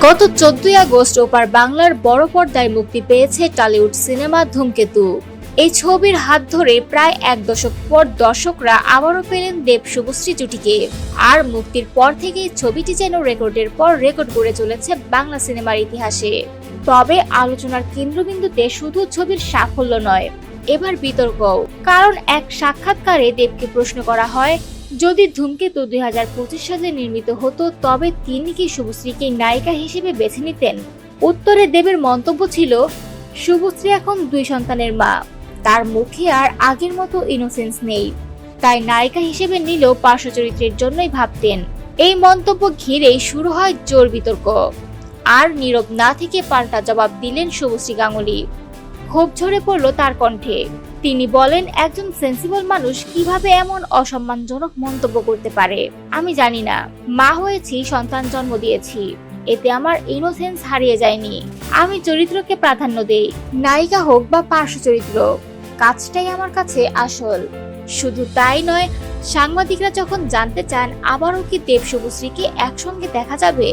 গত 14ই আগস্ট ওপার বাংলার বড় পর্দায় মুক্তি পেয়েছে টলিউড সিনেমা ধূমকেতু। এই ছবির হাত ধরে প্রায় এক দশক পর দর্শকরা আবারও পেলেন দেব শুভশ্রী জুটিকে। আর মুক্তির পর থেকেই ছবিটি যেন রেকর্ডের পর রেকর্ড গড়ে চলেছে বাংলা সিনেমার ইতিহাসে। তবে আলোচনার কেন্দ্রবিন্দুতে শুধু ছবির সাফল্য নয়, এবার বিতর্কও। কারণ এক সাক্ষাৎকারে দেবকে প্রশ্ন করা হয়, যদি ধূমকেতু 2025 সালে নির্মিত হতো তবে তিনি কি শুভশ্রীকে নায়িকা হিসেবে বেছে নিতেন? উত্তরে দেবের মন্তব্য ছিল, শুভশ্রী এখন 2 সন্তানের মা, তার মুখে আর আগের মতো ইনোসেন্স নেই, তাই নায়িকা হিসেবে নিলেও পার্শ্ব চরিত্রের জন্যই ভাবতেন। এই মন্তব্য ঘিরেই শুরু হয় জোর বিতর্ক। আর নীরব না থেকে পাল্টা জবাব দিলেন শুভশ্রী গাঙ্গুলী। ক্ষোভ ঝরে পড়ল তার কণ্ঠে। তিনি বলেন, একজন সেন্সিবল মানুষ কিভাবে এমন অসম্মানজনক মন্তব্য করতে পারে? আমি জানি না। মা হয়েছি, সন্তান জন্ম দিয়েছি, এতে আমার ইনোসেন্স হারিয়ে যায়নি। আমি চরিত্রকে প্রাধান্য দেই, নায়িকা হোক বা পার্শ্ব চরিত্র, কাজটাই আমার কাছে আসল। শুধু তাই নয়, সাংবাদিকরা যখন জানতে চান আবারও কি দেব শুভশ্রীকে একসঙ্গে দেখা যাবে,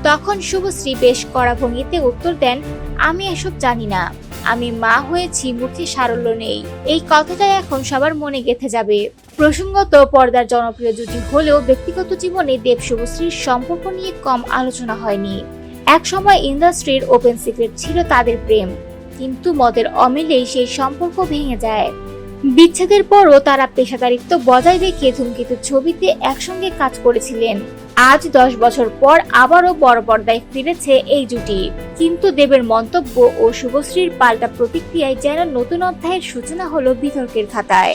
তখন শুভশ্রী বেশ কড়া ভঙ্গিতে উত্তর দেন, আমি এসব জানি না, আমি মা হয়েছি, মুখে সারল্য নেই। এই কথাটাই এখন সবার মনে গেঁথে যাবে। প্রসঙ্গত, পর্দার জনপ্রিয় জুটি হলেও ব্যক্তিগত জীবনে দেব শুভশ্রীর সম্পর্ক নিয়ে কম আলোচনা হয়নি। একসময় ইন্ডাস্ট্রির ওপেন সিক্রেট ছিল তাদের প্রেম, কিন্তু মতের অমিলেই সেই সম্পর্ক ভেঙে যায়। বিচ্ছেদের পরও তারা পেশাদারিত্ব বজায় রেখে ধূমকেতু ছবিতে একসঙ্গে কাজ করেছিলেন। আজ 10 বছর পর আবারও বড় পর্দায় ফিরেছে এই জুটি। কিন্তু দেবের মন্তব্য ও শুভশ্রীর পাল্টা প্রতিক্রিয়ায় যেন নতুন অধ্যায়ের সূচনা হলো বিতর্কের খাতায়।